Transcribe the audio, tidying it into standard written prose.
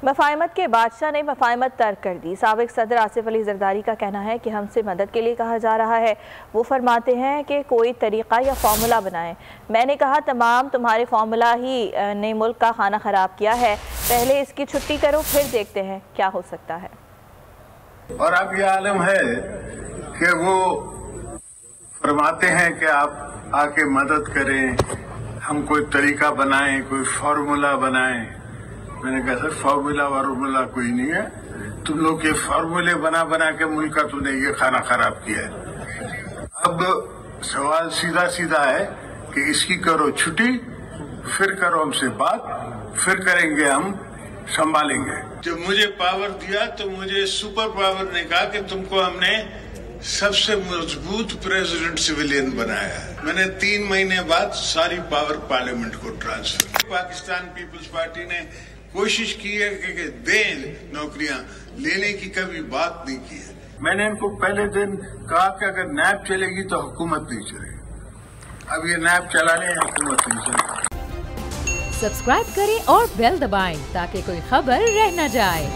मफाहमत के बादशाह ने मफाहमत तर्क कर दी। साबिक सदर आसिफ अली जरदारी का कहना है कि हमसे मदद के लिए कहा जा रहा है। वो फरमाते हैं कि कोई तरीक़ा या फार्मूला बनाएं। मैंने कहा तमाम तुम्हारे फार्मूला ही ने मुल्क का खाना ख़राब किया है, पहले इसकी छुट्टी करो फिर देखते हैं क्या हो सकता है। और अब यह आलम है कि वो फरमाते हैं कि आप आके मदद करें, हम कोई तरीका बनाएं, कोई फार्मूला बनाएं। मैंने कहा सर फार्मूला कोई नहीं है, तुम लोग के फार्मूले बना बना के मुल्क का तुमने ये खाना खराब किया है। अब सवाल सीधा सीधा है कि इसकी करो छुट्टी, फिर करो हमसे बात, फिर करेंगे, हम संभालेंगे। जब मुझे पावर दिया तो मुझे सुपर पावर ने कहा कि तुमको हमने सबसे मजबूत प्रेसिडेंट सिविलियन बनाया है। मैंने 3 महीने बाद सारी पावर पार्लियामेंट को ट्रांसफर की। पाकिस्तान पीपल्स पार्टी ने कोशिश की है कि दें नौकरियां, लेने की कभी बात नहीं की है। मैंने इनको पहले दिन कहा कि अगर नैब चलेगी तो हुकूमत नहीं चलेगी। अब ये नैब चलाने हुकूमत नहीं चलेगी। सब्सक्राइब करें और बेल दबाएं ताकि कोई खबर रह न जाए।